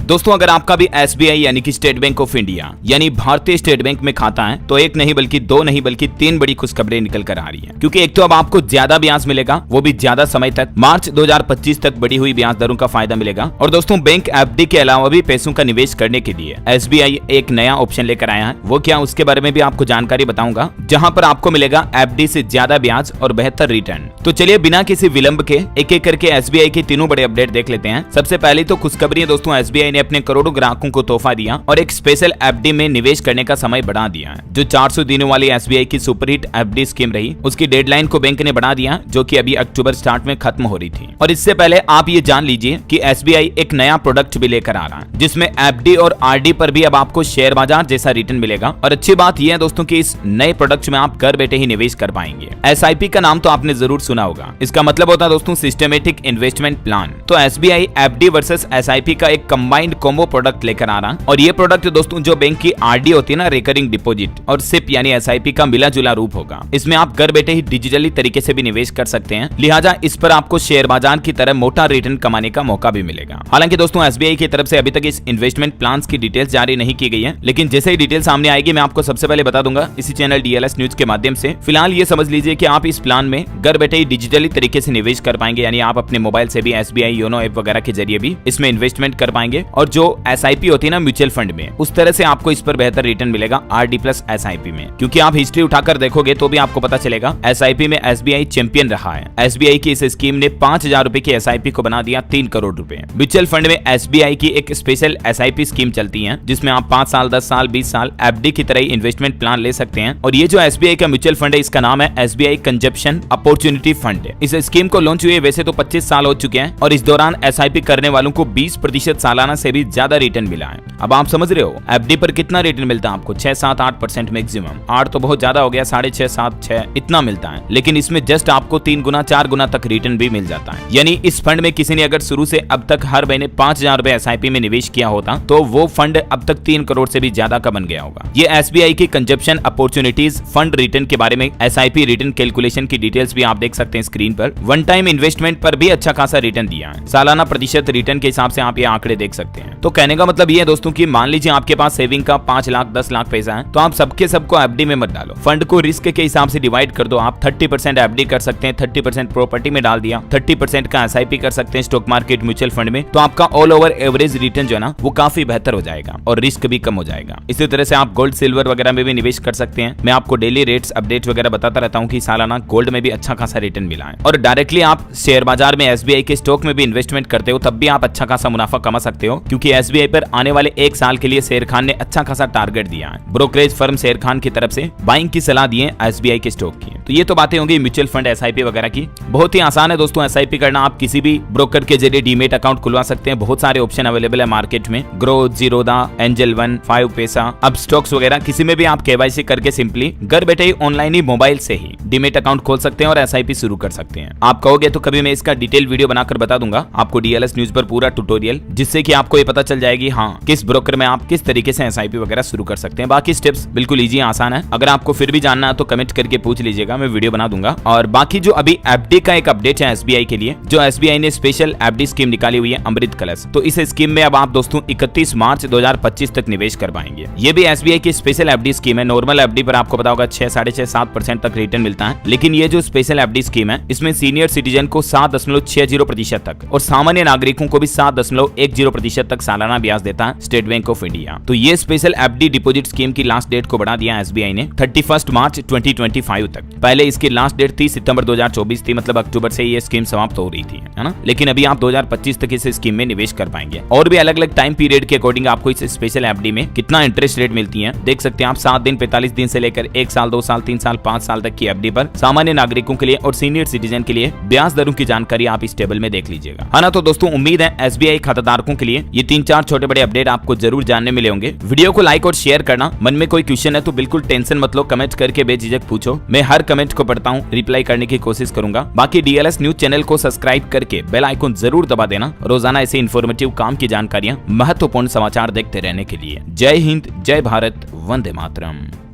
दोस्तों अगर आपका भी एसबीआई यानी कि स्टेट बैंक ऑफ इंडिया यानी भारतीय स्टेट बैंक में खाता है तो एक नहीं बल्कि दो नहीं बल्कि तीन बड़ी खुशखबरें निकल कर आ रही हैं। क्योंकि एक तो अब आपको ज्यादा ब्याज मिलेगा, वो भी ज्यादा समय तक, मार्च 2025 तक बढ़ी हुई ब्याज दरों का फायदा मिलेगा। और दोस्तों बैंक एफडी के अलावा भी पैसों का निवेश करने के लिए एसबीआई एक नया ऑप्शन लेकर आया है। वो क्या, उसके बारे में भी आपको जानकारी बताऊंगा, जहां पर आपको मिलेगा एफडी से ज्यादा ब्याज और बेहतर रिटर्न। तो चलिए बिना किसी विलंब के एक एक करके एसबीआई के तीनों बड़े अपडेट देख लेते हैं। सबसे पहले तो खुशखबरी है दोस्तों, एसबीआई ने अपने करोड़ों ग्राहकों को तोहफा दिया और एक स्पेशल एफडी में निवेश करने का समय बढ़ा दिया है। जो 400 दिनों वाली एसबीआई की सुपरहिट एफडी स्कीम रही, उसकी डेडलाइन को बैंक ने बढ़ा दिया, जो कि अभी अक्टूबर स्टार्ट में खत्म हो रही थी। और इससे पहले आप ये जान लीजिए कि एसबीआई एक नया प्रोडक्ट भी लेकर आ रहा है, जिसमें एफडी और आरडी पर भी अब आपको शेयर बाजार जैसा रिटर्न मिलेगा। और अच्छी बात यह है दोस्तों कि इस नए प्रोडक्ट में आप घर बैठे ही निवेश कर पाएंगे। एसआईपी का नाम तो आपने जरूर सुना होगा। इसका मतलब होता है दोस्तों सिस्टमेटिक इन्वेस्टमेंट प्लान। तो एसबीआई एफडी वर्सेस एसआईपी का एक कंबाइंड कॉम्बो प्रोडक्ट लेकर आ रहा है। और ये प्रोडक्ट दोस्तों जो बैंक की आरडी होती है ना, रिकरिंग डिपॉजिट, और सिप यानी एसआईपी का मिला जुला रूप होगा। इसमें आप घर बैठे ही डिजिटली तरीके से भी निवेश कर सकते हैं, लिहाजा इस पर आपको शेयर बाजार की तरह मोटा रिटर्न कमाने का मौका भी मिलेगा। हालांकि दोस्तों एसबीआई की तरफ से अभी तक इस इन्वेस्टमेंट प्लान की डिटेल्स जारी नहीं की गई है, लेकिन जैसे ही डिटेल सामने आएगी मैं आपको सबसे पहले बता दूंगा इसी चैनल डीएलएस न्यूज के माध्यम से। फिलहाल ये समझ लीजिए कि आप इस प्लान में घर बैठे ही डिजिटली तरीके से निवेश कर पाएंगे, यानी आप अपने मोबाइल से भी एसबीआई योनो ऐप वगैरह के जरिए भी इसमें इन्वेस्टमेंट कर पाएंगे। और जो एसआईपी होती है ना म्यूचुअल फंड में, उस तरह से आपको इस पर बेहतर रिटर्न मिलेगा आरडी प्लस एसआईपी में। क्योंकि आप हिस्ट्री उठाकर देखोगे तो भी आपको पता चलेगा एसआईपी में एसबीआई चैंपियन रहा है। एसबीआई की इस स्कीम ने 5,000 रुपए की एसआईपी को बना दिया 3 करोड़ रुपए। म्यूचुअल फंड में एसबीआई की एक स्पेशल एसआईपी स्कीम चलती है, जिसमें आप 5 साल 10 साल 20 साल एफडी की तरह इन्वेस्टमेंट प्लान ले सकते हैं। और ये जो एसबीआई का म्यूचुअल फंड है, इसका नाम है एसबीआई कंजप्शन अपॉर्चुनिटी फंड। इस स्कीम को लॉन्च हुए वैसे तो 25 साल हो चुके हैं, और इस दौरान एसआईपी करने वालों को 20% सालाना से भी ज्यादा रिटर्न मिला है। अब आप समझ रहे हो एफडी पर कितना रिटर्न मिलता है आपको, 6-7-8% मैक्सिमम। 8 तो बहुत ज्यादा हो गया, 6.5-7-6 इतना मिलता है। लेकिन इसमें जस्ट आपको 3 गुना 4 गुना तक रिटर्न भी मिल जाता है। यानी इस फंड में किसी ने अगर शुरू से अब तक हर महीने 5,000 रुपए एसआईपी में निवेश किया होता तो वो फंड अब तक 3 करोड़ से भी ज्यादा का बन गया होगा। ये एसबीआई की कंजप्शन अपॉर्चुनिटीज फंड रिटर्न के बारे में एसआईपी रिटर्न कैलकुलेशन की डिटेल्स भी आप देख सकते हैं स्क्रीन पर। वन टाइम इन्वेस्टमेंट पर भी अच्छा खासा रिटर्न दिया है। सालाना प्रतिशत रिटर्न के हिसाब से आप ये आंकड़े देख सकते हैं। तो कहने का मतलब ये है दोस्तों कि मान लीजिए आपके पास सेविंग का 5 लाख 10 लाख पैसा है, तो आप सबके सबको एफडी में मत डालो। फंड को रिस्क के हिसाब से डिवाइड कर दो। आप 30% एफडी कर सकते हैं, 30% प्रॉपर्टी में डाल दिया, 30% का एसआईपी कर सकते हैं स्टॉक मार्केट म्यूचुअल फंड में। तो आपका ऑल ओवर एवरेज रिटर्न जो है ना वो काफी बेहतर हो जाएगा और रिस्क भी कम हो जाएगा। इसी तरह से आप गोल्ड सिल्वर वगैरह में भी निवेश कर सकते हैं। मैं आपको डेली रेट्स अपडेट वगैरह बताता रहता हूँ कि सालाना गोल्ड में भी अच्छा खासा रिटर्न मिला है। और डायरेक्टली आप शेयर बाजार में एसबीआई के स्टॉक में भी इन्वेस्टमेंट करते हो, तब भी आप अच्छा खासा मुनाफा कमा सकते हो। क्योंकि एसबीआई पर आने वाले 1 साल के लिए शेर खान ने अच्छा खासा टारगेट दिया है। ब्रोकरेज फर्म शेर खान की तरफ से बाइंग की सलाह दी है एसबीआई के स्टॉक की। तो ये तो बातें होंगी म्यूचुअल फंड एसआईपी वगैरह की। बहुत ही आसान है दोस्तों एसआईपी करना। आप किसी भी ब्रोकर के जरिए डीमेट अकाउंट खुलवा सकते हैं। बहुत सारे ऑप्शन अवेलेबल है मार्केट में, ग्रो, जीरोदा, एंजल वन, 5 पैसा, अब स्टॉक्स वगैरह। किसी में भी आप केवाईसी करके सिंपली घर बैठे ही ऑनलाइन ही मोबाइल से ही डीमेट अकाउंट खोल सकते हैं और एसआईपी शुरू कर सकते हैं। आप कहोगे तो कभी मैं इसका डिटेल वीडियो बनाकर बता दूंगा आपको डीएलएस न्यूज पर पूरा ट्यूटोरियल, जिससे कि आपको ये पता चल जाएगी हाँ किस ब्रोकर में आप किस तरीके से एसआईपी वगैरह शुरू कर सकते हैं। बाकी स्टेप्स बिल्कुल इजी आसान है। अगर आपको फिर भी जानना है तो कमेंट करके पूछ लीजिएगा, मैं वीडियो बना दूंगा। और बाकी जो अभी एफडी का एक अपडेट है एसबीआई के लिए, जो एसबीआई ने स्पेशल एफडी स्कीम निकाली हुई है अमृत कलश। तो इस स्कीम में अब आप दोस्तों 31 मार्च 2025 तक निवेश कर पाएंगे। ये भी एसबीआई की स्पेशल एफडी स्कीम है। नॉर्मल एफडी पर आपको पता होगा 6-6.5-7% तक रिटर्न मिलता है, लेकिन ये जो स्पेशल एफडी स्कीम है इसमें सीनियर सिटीजन को 7.60% तक और सामान्य नागरिकों को भी 7.10% तक सालाना ब्याज देता है स्टेट बैंक ऑफ इंडिया। तो ये स्पेशल एफडी डिपॉजिट स्कीम की लास्ट डेट को बढ़ा दिया एसबीआई ने 31 मार्च 2025 तक। पहले इसकी लास्ट डेट 30 सितंबर 2024 थी, मतलब अक्टूबर से ये स्कीम समाप्त हो रही थी, है ना। लेकिन अभी आप 2025 तक इस स्कीम में निवेश कर पाएंगे। और भी अलग अलग टाइम पीरियड के अकॉर्डिंग आपको इस स्पेशल एफडी में कितना इंटरेस्ट रेट मिलती है देख सकते हैं आप। 7 दिन 45 दिन से लेकर 1 साल 2 साल 3 साल 5 साल तक की एफडी पर सामान्य नागरिकों के लिए और सीनियर सिटीजन के लिए ब्याज दरों की जानकारी आप इस टेबल में देख लीजिएगा, है ना। तो दोस्तों उम्मीद है एसबीआई खाताधारकों के लिए ये 3-4 छोटे बड़े अपडेट आपको जरूर जानने मिले होंगे। वीडियो को लाइक और शेयर करना। मन में कोई क्वेश्चन है तो बिल्कुल टेंशन मत लो, कमेंट करके बेझिझक पूछो। मैं हर कमेंट को पढ़ता हूँ, रिप्लाई करने की कोशिश करूंगा। बाकी डीएलएस न्यूज चैनल को सब्सक्राइब करके बेल आइकन जरूर दबा देना, रोजाना ऐसे इन्फॉर्मेटिव काम की जानकारियां, महत्वपूर्ण समाचार देखते रहने के लिए। जय हिंद, जय भारत, वंदे मातरम।